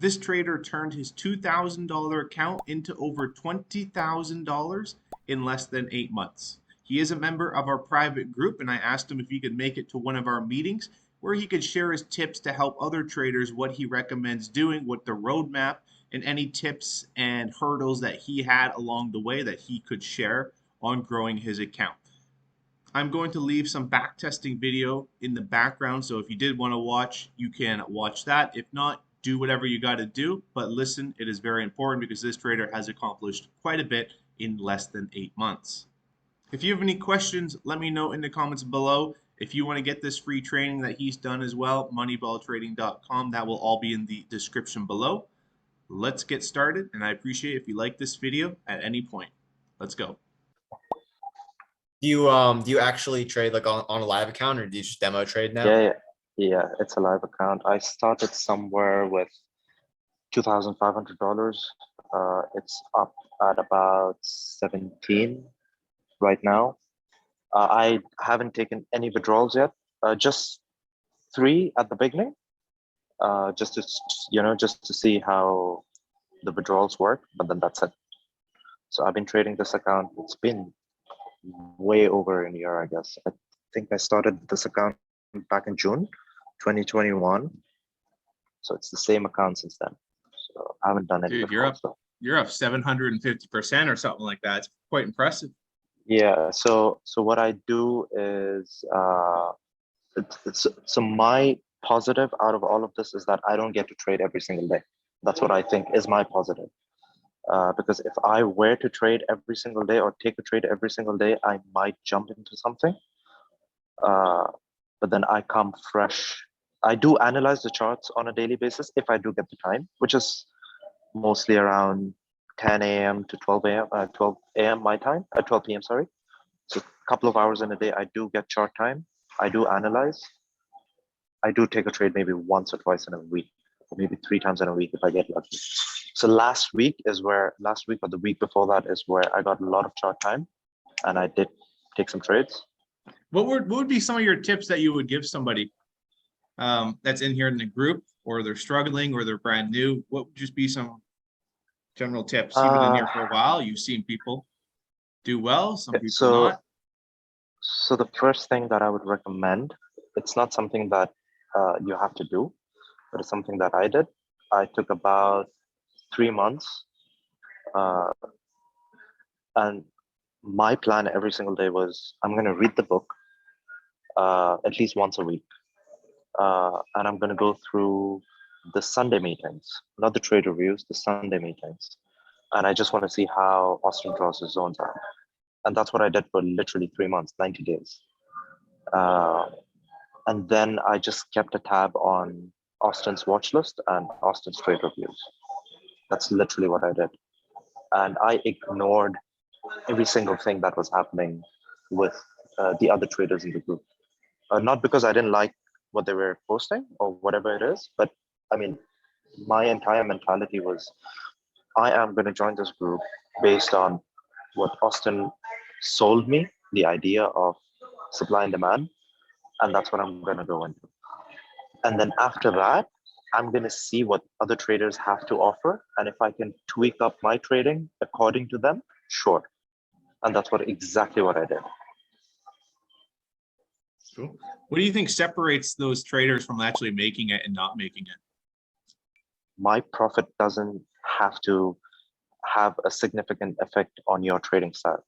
This trader turned his $2,000 account into over $20,000 in less than 8 months. He is a member of our private group, and I asked him if he could make it to one of our meetings where he could share his tips to help other traders, what he recommends doing, what the roadmap, and any tips and hurdles that he had along the way that he could share on growing his account. I'm going to leave some back testing video in the background, so if you did want to watch, you can watch that. If not, do whatever you got to do, but listen, it is very important because this trader has accomplished quite a bit in less than 8 months. If you have any questions, let me know in the comments below. If you want to get this free training that he's done as well, moneyballtrading.com, that will all be in the description below. Let's get started, and I appreciate if you like this video at any point. Let's go. Do you actually trade like on a live account, or do you just demo trade now? Yeah, it's a live account. I started somewhere with $2,500. It's up at about 17 right now. I haven't taken any withdrawals yet. Just 3 at the beginning, just to see how the withdrawals work. But then that's it. So I've been trading this account. It's been way over a year, I guess. I think I started this account back in June 2021. So it's the same account since then. So I haven't done it. Dude, you're up 750% or something like that. It's quite impressive. Yeah. So what I do is so my positive out of all of this is that I don't get to trade every single day. That's what I think is my positive. Because if I were to trade every single day or take a trade every single day, I might jump into something. But then I come fresh. I do analyze the charts on a daily basis if I do get the time, which is mostly around 10 a.m. to 12 a.m. 12 a.m. my time, 12 p.m. Sorry. So a couple of hours in a day, I do get chart time. I do analyze. I do take a trade maybe once or twice in a week, or maybe 3 times in a week if I get lucky. So last week or the week before that is where I got a lot of chart time, and I did take some trades. What would be some of your tips that you would give somebody that's in here in the group, or they're struggling, or they're brand new? What would just be some general tips? You've been in here for a while. You've seen people do well, some people not. So the first thing that I would recommend, it's not something that you have to do, but it's something that I did. I took about 3 months, and my plan every single day was I'm going to read the book at least once a week, and I'm going to go through the Sunday meetings, not the trade reviews, the Sunday meetings, and I just want to see how Austin draws his zones out. And that's what I did for literally 3 months, 90 days. And then I just kept a tab on Austin's watch list and Austin's trade reviews. That's literally what I did. And I ignored every single thing that was happening with the other traders in the group. Not because I didn't like what they were posting or whatever it is, but I mean, my entire mentality was, I am going to join this group based on what Austin sold me, the idea of supply and demand, and that's what I'm going to go into. And then after that, I'm going to see what other traders have to offer, and if I can tweak up my trading according to them, sure. And that's exactly what I did. Cool. What do you think separates those traders from actually making it and not making it? My profit doesn't have to have a significant effect on your trading style.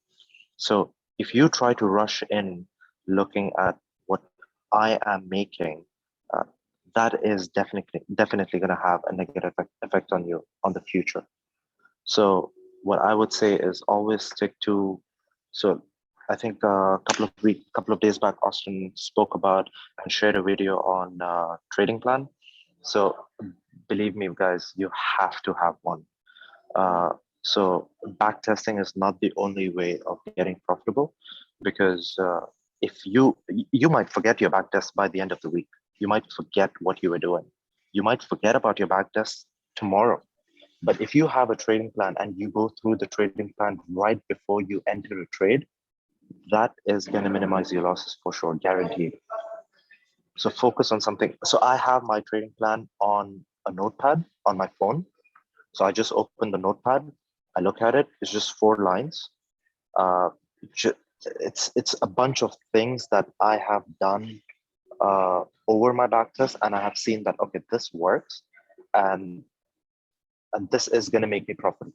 So if you try to rush in looking at what I am making, that is definitely going to have a negative effect on you on the future. So what I would say is always stick to, so I think a couple of days back, Austin spoke about and shared a video on trading plan. So believe me, guys, you have to have one. So back testing is not the only way of getting profitable, because if you might forget your back test by the end of the week. You might forget what you were doing. You might forget about your back test tomorrow. But if you have a trading plan and you go through the trading plan right before you enter a trade, that is going to minimize your losses for sure, guaranteed. So focus on something. So I have my trading plan on a notepad on my phone. So I just open the notepad, I look at it, it's just 4 lines. Uh, it's a bunch of things that I have done over my backtest, and I have seen that, okay, this works, and this is going to make me profitable.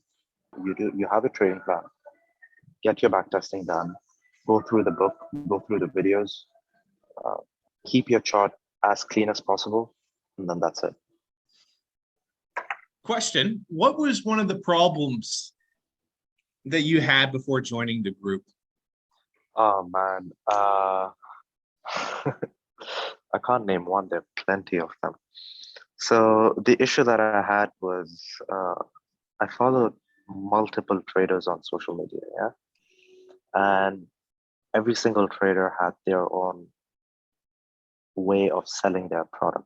You have a trading plan, get your backtesting done, go through the book, go through the videos, uh, keep your chart as clean as possible, and then that's it. Question: what was one of the problems that you had before joining the group? Oh man, I can't name one. There are plenty of them. So the issue that I had was I followed multiple traders on social media, yeah, and every single trader had their own way of selling their product.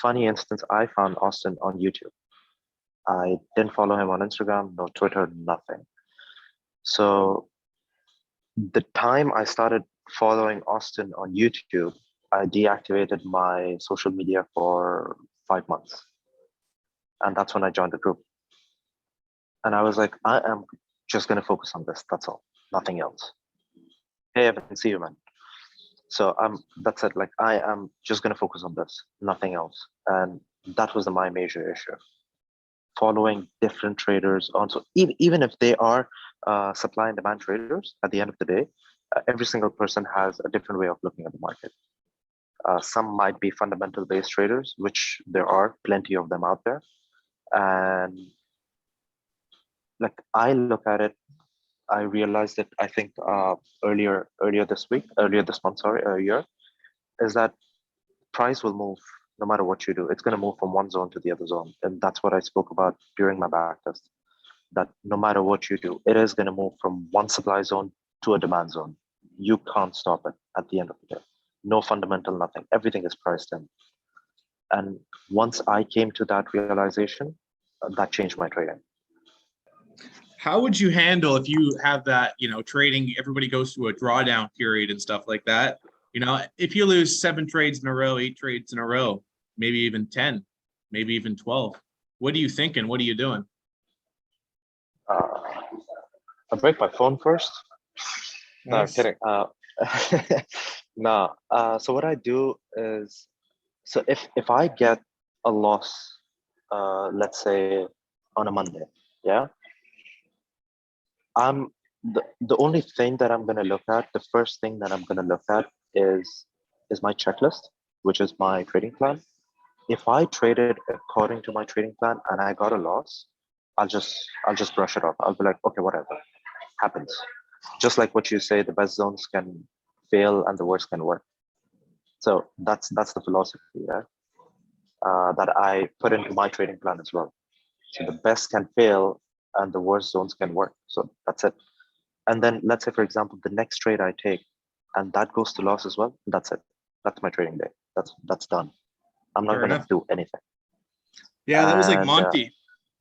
Funny instance, I found Austin on YouTube. I didn't follow him on Instagram, no Twitter, nothing. So the time I started following Austin on YouTube, I deactivated my social media for 5 months. And that's when I joined the group. And I was like, I am just going to focus on this. That's all, nothing else. Hey, Evan, see you, man. So that's it. Like, I am just going to focus on this, nothing else. And that was my major issue. Following different traders on, so even if they are supply and demand traders, at the end of the day, every single person has a different way of looking at the market. Some might be fundamental based traders, which there are plenty of them out there. And like, I look at it, I realized it, I think earlier this month, year, is that price will move no matter what you do. It's going to move from one zone to the other zone. And that's what I spoke about during my backtest, that no matter what you do, it is going to move from one supply zone to a demand zone. You can't stop it at the end of the day. No fundamental, nothing. Everything is priced in. And once I came to that realization, that changed my trading. How would you handle if you have that, trading, everybody goes through a drawdown period and stuff like that? If you lose 7 trades in a row, 8 trades in a row, maybe even 10, maybe even 12, what are you thinking? What are you doing? I break my phone first. No, I'm kidding. No. So what I do is, so if I get a loss, let's say on a Monday, yeah, the only thing that I'm gonna look at, the first thing that I'm gonna look at is my checklist, which is my trading plan. If I traded according to my trading plan and I got a loss, I'll just brush it off. I'll be like, okay, whatever happens. Just like what you say, the best zones can fail and the worst can work. So that's the philosophy, yeah, that I put into my trading plan as well. So the best can fail and the worst zones can work. So that's it. And then let's say, for example, the next trade I take and that goes to loss as well. That's it. That's my trading day. That's done. I'm not going to do anything. Yeah, that was like Monty.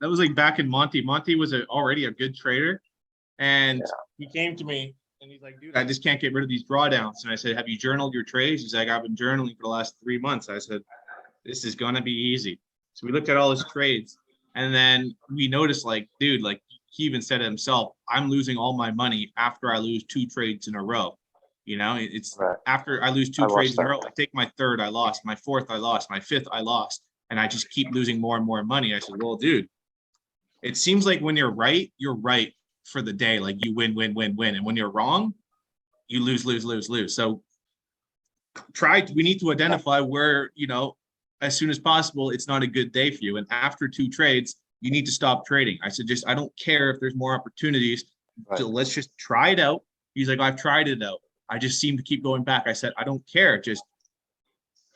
That was like back in Monty. Monty was already a good trader. And he came to me and he's like, dude, I just can't get rid of these drawdowns. And I said, have you journaled your trades? He's like, I've been journaling for the last 3 months. I said, this is going to be easy. So we looked at all his trades and then we noticed, like, dude, like he even said it himself, I'm losing all my money after I lose 2 trades in a row. It's right. After I lose 2 trades in a row, I take my 3rd, I lost, my 4th, I lost, my 5th, I lost. And I just keep losing more and more money. I said, well, dude, it seems like when you're right for the day. Like you win. And when you're wrong, you lose. So we need to identify where, as soon as possible, it's not a good day for you. And after 2 trades, you need to stop trading. I said, I don't care if there's more opportunities. Right. So let's just try it out. He's like, I've tried it out. I just seem to keep going back. I said, I don't care.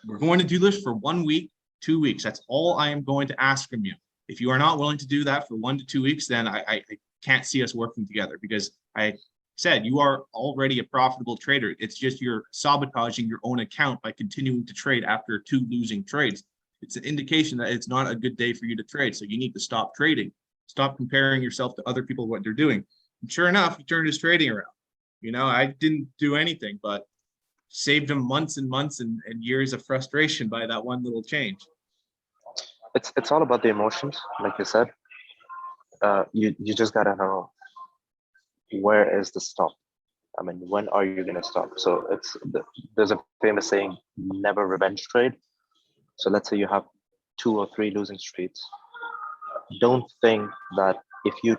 We're going to do this for 1 week, 2 weeks. That's all I am going to ask from you. If you are not willing to do that for 1 to 2 weeks, then I can't see us working together, because I said you are already a profitable trader. It's just you're sabotaging your own account by continuing to trade after 2 losing trades. It's an indication that it's not a good day for you to trade. So you need to stop trading. Stop comparing yourself to other people, what they're doing. And sure enough, he turned his trading around. I didn't do anything, but saved him months and months and years of frustration by that one little change. it's all about the emotions, like you said. You just gotta know where is the stop. I mean, when are you gonna stop? So there's a famous saying, never revenge trade. So let's say you have 2 or 3 losing streaks. Don't think that if you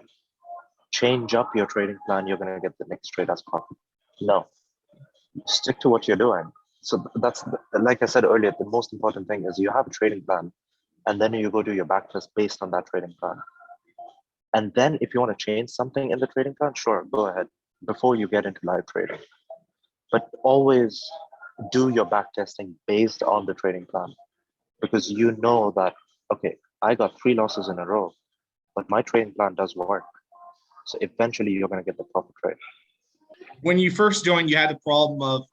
change up your trading plan, you're gonna get the next trade as profit. No, stick to what you're doing. So that's like I said earlier, the most important thing is you have a trading plan, and then you go do your backtest based on that trading plan. And then if you want to change something in the trading plan, sure, go ahead before you get into live trading. But always do your back testing based on the trading plan, because you know that, okay, I got 3 losses in a row, but my trading plan does work. So eventually you're going to get the profit trade. When you first joined, you had the problem of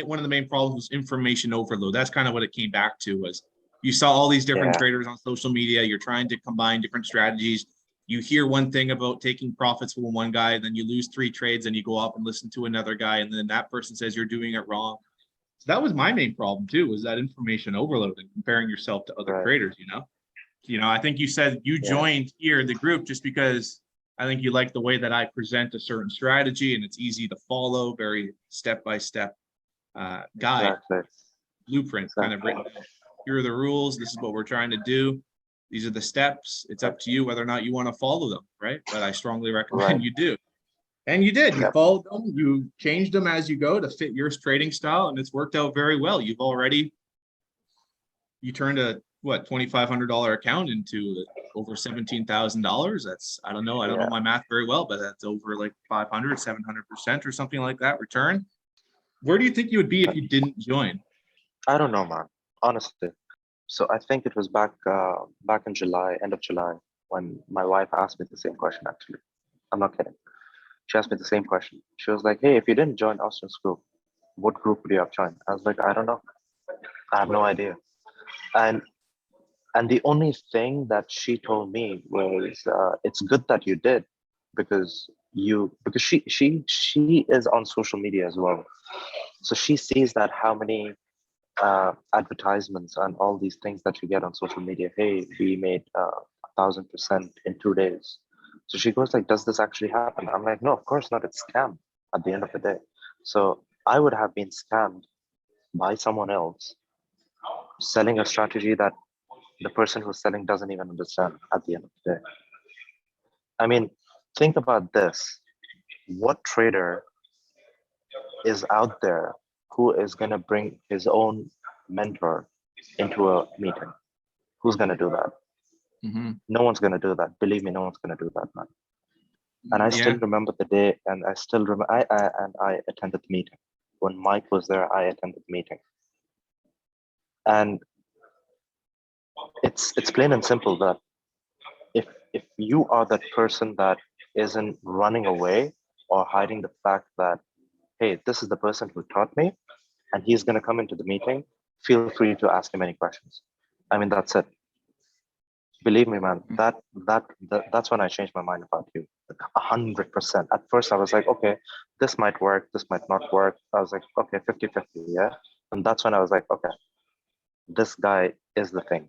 one of the main problems was information overload. That's kind of what it came back to, was you saw all these different Yeah. traders on social media. You're trying to combine different strategies. You hear one thing about taking profits from one guy, and then you lose 3 trades, and you go up and listen to another guy, and then that person says you're doing it wrong. So that was my main problem too, was that information overload and comparing yourself to other Right. traders, I think you said you joined here the group just because I think you like the way that I present a certain strategy, and it's easy to follow, very step-by-step guide, Exactly. blueprint kind of written. Here are the rules. This is what we're trying to do. These are the steps. It's up to you whether or not you want to follow them, right? But I strongly recommend you do. And you did. You Yep. followed them. You changed them as you go to fit your trading style, and it's worked out very well. You turned a $2,500 account into over $17,000. That's, I don't know my math very well, but that's over like 700% or something like that return. Where do you think you would be if you didn't join? I don't know, man. Honestly. So I think it was back in July, end of July, when my wife asked me the same question. Actually, I'm not kidding. She asked me the same question. She was like, "Hey, if you didn't join Austin's group, what group would you have joined?" I was like, "I don't know. I have no idea." And the only thing that she told me was, "It's good that you did, because she is on social media as well, so she sees that how many advertisements and all these things that you get on social media. Hey, we made 1,000% in 2 days." So she goes like, "Does this actually happen?" I'm like, "No, of course not. It's scam at the end of the day." So I would have been scammed by someone else selling a strategy that the person who's selling doesn't even understand at the end of the day. I mean, think about this. What trader is out there who is going to bring his own mentor into a meeting? Who's going to do that? No one's going to do that. Believe me, no one's going to do that, man. And I still remember the day, and I still remember, I attended the meeting. When Mike was there, I attended the meeting. And it's plain and simple that if you are that person that isn't running away or hiding the fact that, hey, this is the person who taught me, and he's going to come into the meeting, feel free to ask him any questions. I mean, that's it. Believe me, man, that's when I changed my mind about you. 100%. At first I was like, okay, this might work, this might not work. I was like, okay, 50-50, yeah. And that's when I was like, okay, this guy is the thing.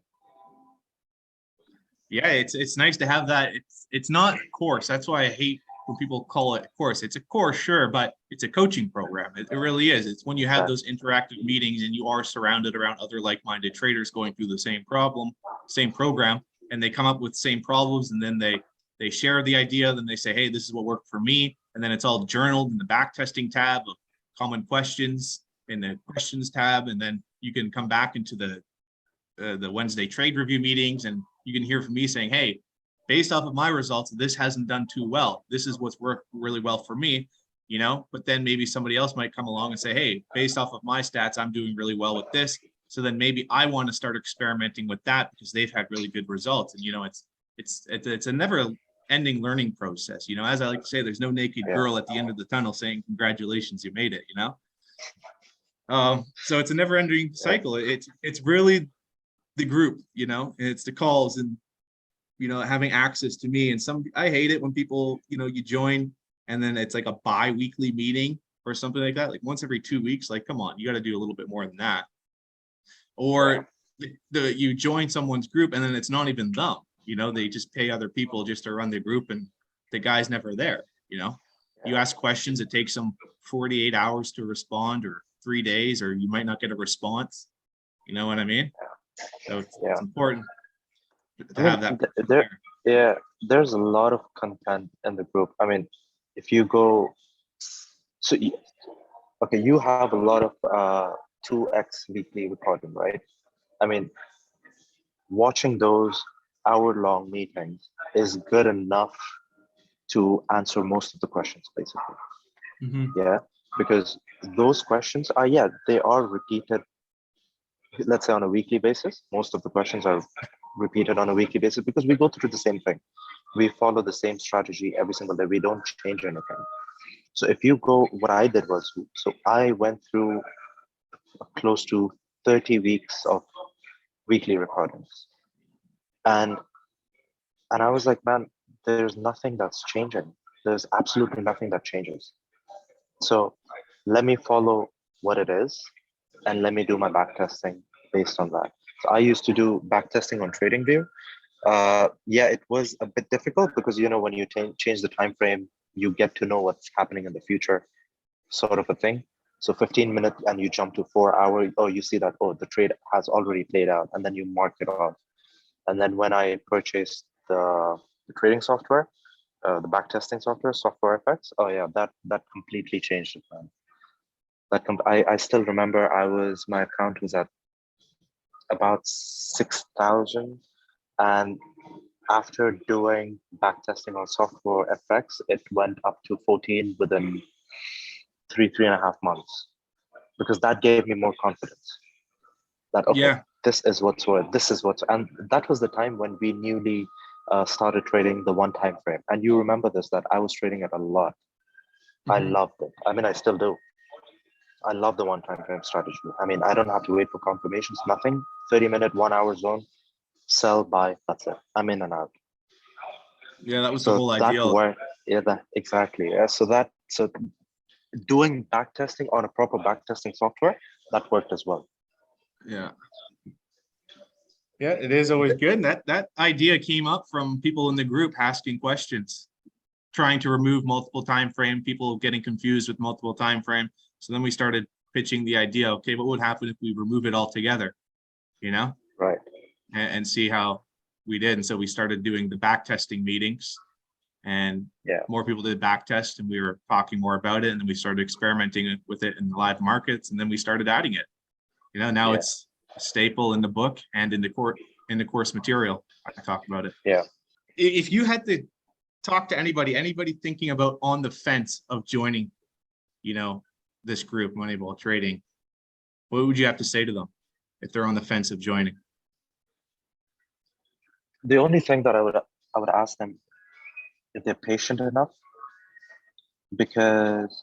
Yeah, it's nice to have that. It's not a course. That's why I hate when people call it a course. It's a course, sure, but it's a coaching program. It really is. It's when you have those interactive meetings and you are surrounded around other like-minded traders going through the same program, and they come up with the same problems, and then they share the idea, then they say, hey, this is what worked for me, and then it's all journaled in the back testing tab of common questions in the questions tab, and then you can come back into the Wednesday trade review meetings, and you can hear from me saying, hey, based off of my results, this hasn't done too well. This is what's worked really well for me, but then maybe somebody else might come along and say, hey, based off of my stats, I'm doing really well with this. So then maybe I want to start experimenting with that because they've had really good results. And, it's a never ending learning process. As I like to say, there's no naked girl at the end of the tunnel saying, congratulations, you made it, So it's a never ending cycle. It's really the group, it's the calls and, having access to me. And I hate it when people, you join and then it's like a bi-weekly meeting or something like that. Like once every 2 weeks, like, come on, you got to do a little bit more than that. Or you join someone's group and then it's not even them, they just pay other people just to run the group and the guy's never there. You ask questions, it takes them 48 hours to respond or 3 days, or you might not get a response. You know what I mean? So it's important to have that. There's a lot of content in the group. I mean, if you go, you have a lot of 2x weekly recording, right? I mean, watching those hour-long meetings is good enough to answer most of the questions, basically. Mm-hmm. Yeah, because those questions are, they are repeated, let's say on a weekly basis. Most of the questions are repeated on a weekly basis because we go through the same thing. We follow the same strategy every single day. We don't change anything. So if you go, what I did was, so I went through close to 30 weeks of weekly recordings. And I was like, man, there's nothing that's changing. There's absolutely nothing that changes. So let me follow what it is and let me do my back testing based on that. So I used to do back testing on TradingView. It was a bit difficult because, when you change the time frame, you get to know what's happening in the future, sort of a thing. So 15 minutes and you jump to 4 hours. Oh, you see that, the trade has already played out, and then you mark it off. And then when I purchased the trading software, the backtesting software, Software FX, that completely changed it, man. I still remember my account was at about 6,000, and after doing backtesting on Software FX, it went up to 14 within three and a half months, because that gave me more confidence that, this is what's worth, and that was the time when we newly started trading the one time frame. And you remember this, that I was trading it a lot. Mm-hmm. I loved it. I mean, I still do. I love the one time frame strategy. I mean, I don't have to wait for confirmations, nothing. 30-minute, 1 hour zone, sell, buy, that's it. I'm in and out. Yeah, that was the whole idea. Exactly. Yeah, so doing backtesting on a proper backtesting software, that worked as well. Yeah, it is always good. And that idea came up from people in the group asking questions, trying to remove multiple time frame, people getting confused with multiple time frame. So then we started pitching the idea, okay, what would happen if we remove it all together, Right. And see how we did. And so we started doing the back testing meetings, and more people did back test, and we were talking more about it. And then we started experimenting with it in the live markets, and then we started adding it. Now it's a staple in the book and in the course material. I talk about it. Yeah. If you had to talk to anybody thinking about on the fence of joining, this group, Moneyball Trading, what would you have to say to them if they're on the fence of joining? The only thing that I would ask them, if they're patient enough, because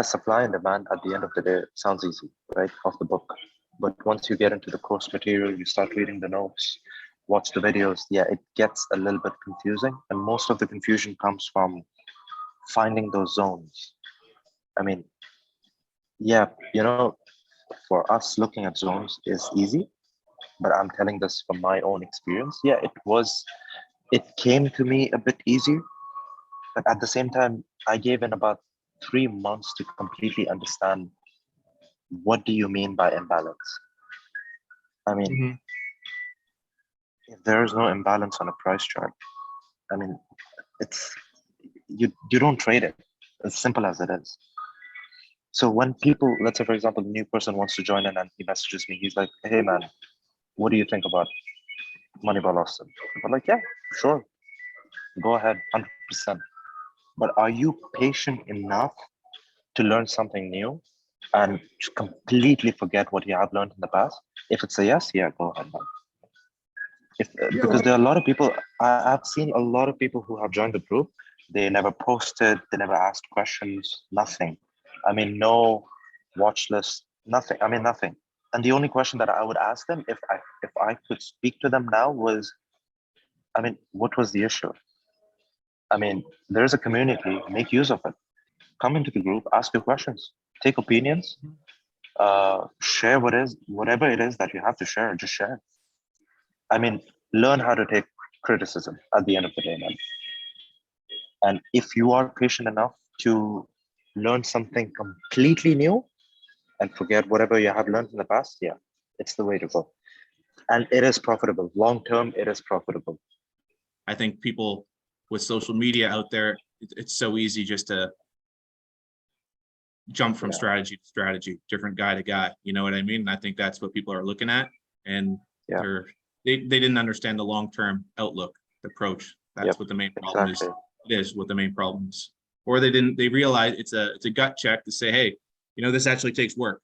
supply and demand at the end of the day sounds easy, right, off the book. But once you get into the course material, you start reading the notes, watch the videos, it gets a little bit confusing. And most of the confusion comes from finding those zones. I mean, for us, looking at zones is easy, but I'm telling this from my own experience. It came to me a bit easier, but at the same time, I gave in about 3 months to completely understand, what do you mean by imbalance? I mean, if there is no imbalance on a price chart, I mean, it's you don't trade it. As simple as it is. So when people, let's say for example, a new person wants to join in and he messages me, he's like, hey man, what do you think about Moneyball Austin? I'm like, yeah, sure, go ahead, 100%. But are you patient enough to learn something new and completely forget what you have learned in the past? If it's a yes, go ahead, man. Because there are a lot of people, I've seen a lot of people who have joined the group, they never posted, they never asked questions, nothing. I mean, no watch list, nothing. I mean, nothing. And the only question that I would ask them, if I could speak to them now, was, I mean, what was the issue? I mean, there's a community, make use of it. Come into the group, ask your questions, take opinions, Share whatever it is that you have to share, just share. I mean, learn how to take criticism at the end of the day, man. And if you are patient enough to learn something completely new and forget whatever you have learned in the past, yeah, it's the way to go. And it is profitable. Long term, it is profitable. I think people with social media out there, it's so easy just to jump from Yeah. strategy to strategy, different guy to guy. You know what I mean? And I think that's what people are looking at, and Yeah. they didn't understand the long-term outlook approach. That's Yep, what the main problem exactly. is. It is what the main problem is. Or they realize it's a gut check to say, hey, this actually takes work.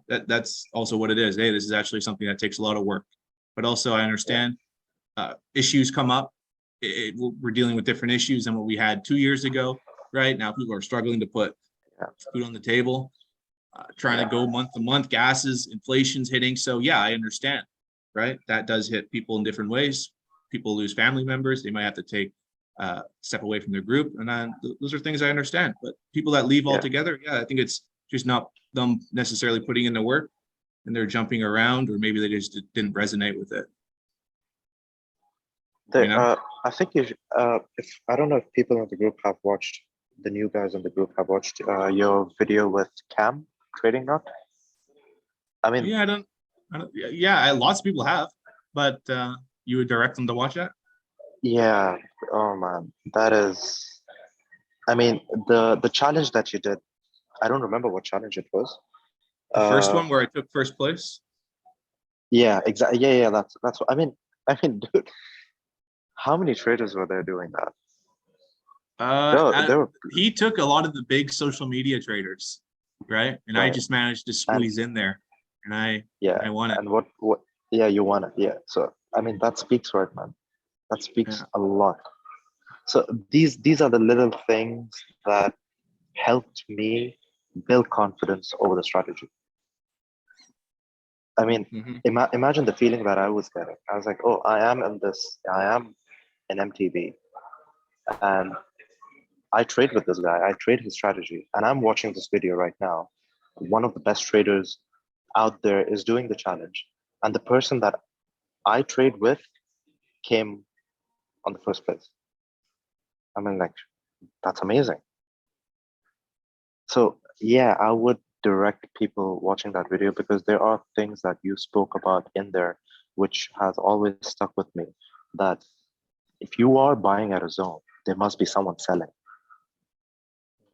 That's also what it is. Hey, this is actually something that takes a lot of work. But also I understand issues come up. We're dealing with different issues than what we had 2 years ago. Right now, people are struggling to put food on the table, trying to go month to month. Gases, inflation's hitting. So yeah, I understand. Right, that does hit people in different ways. People lose family members. They might have to take step away from their group, and then those are things I understand. But people that leave altogether, yeah, I think it's just not them necessarily putting in the work, and they're jumping around, or maybe they just didn't resonate with it. I think if I don't know if people in the group have watched, the new guys in the group have watched your video with Cam Trading Nut. I mean, Yeah, I don't. Yeah, lots of people have, but you would direct them to watch that. yeah. Oh man, that is. I mean, the challenge that you did. I don't remember what challenge it was. The first one where I took first place. Yeah, exactly. Yeah. That's what I mean. I mean, dude, how many traders were there doing that? There were, He took a lot of the big social media traders, right? And I right. just managed to squeeze in there, and I won it. And what? Yeah, you won it. Yeah. So I mean, that speaks for it, man. That speaks a lot. So these are the little things that helped me build confidence over the strategy. I mean, imagine the feeling that I was getting. I was like, oh, I am in MTB, and I trade with this guy. I trade his strategy, and I'm watching this video right now. One of the best traders out there is doing the challenge, and the person that I trade with came on the first place. I mean, like, that's amazing. So yeah, I would direct people watching that video, because there are things that you spoke about in there which has always stuck with me, that if you are buying at a zone, there must be someone selling.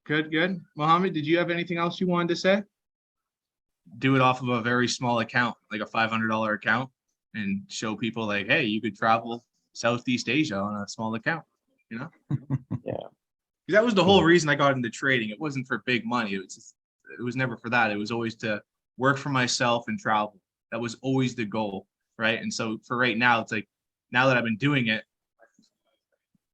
Good. Mohammed, did you have anything else you wanted to say? Do it off of a very small account, like a $500 account, and show people like, hey, you could travel Southeast Asia on a small account, Yeah. That was the whole reason I got into trading. It wasn't for big money. It was never for that. It was always to work for myself and travel. That was always the goal, right? And so for right now, it's like, now that I've been doing it,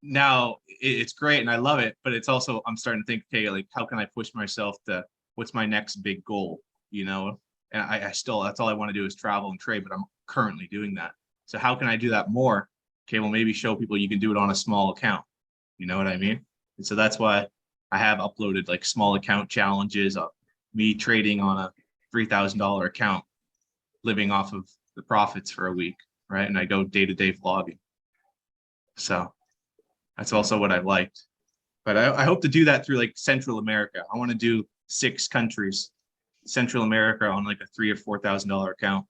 now it's great and I love it, but it's also, I'm starting to think, okay, like, how can I push myself to what's my next big goal, And I still, that's all I want to do is travel and trade, but I'm currently doing that. So how can I do that more? Okay, well, maybe show people you can do it on a small account. You know what I mean? And so that's why I have uploaded like small account challenges of me trading on a $3,000 account, living off of the profits for a week, right? And I go day-to-day vlogging. So that's also what I liked. But I hope to do that through like Central America. I want to do 6 countries, Central America, on like a $3,000 or $4,000 account.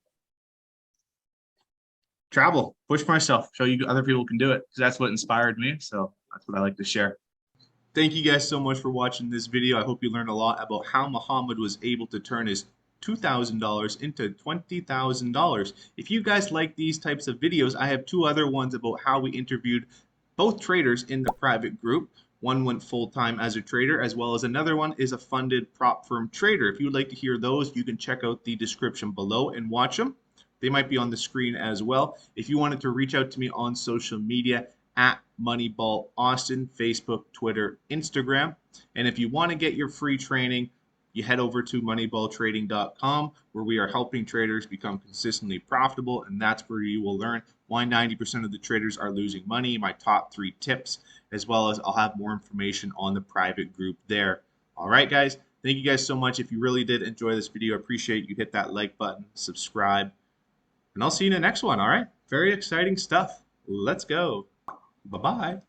Travel, push myself, show you other people can do it, because that's what inspired me. So that's what I like to share. Thank you guys so much for watching this video. I hope you learned a lot about how Muhammad was able to turn his $2,000 into $20,000. If you guys like these types of videos, I have 2 other ones about how we interviewed both traders in the private group. One went full-time as a trader, as well as another one is a funded prop firm trader. If you would like to hear those, you can check out the description below and watch them. They might be on the screen as well. If you wanted to reach out to me on social media, at Moneyball Austin, Facebook, Twitter, Instagram. And if you want to get your free training, you head over to moneyballtrading.com, where we are helping traders become consistently profitable. And that's where you will learn why 90% of the traders are losing money, my top 3 tips, as well as I'll have more information on the private group there. All right, guys, Thank you guys so much. If you really did enjoy this video, I appreciate you hit that like button, subscribe, and I'll see you in the next one. All right. Very exciting stuff. Let's go. Bye-bye.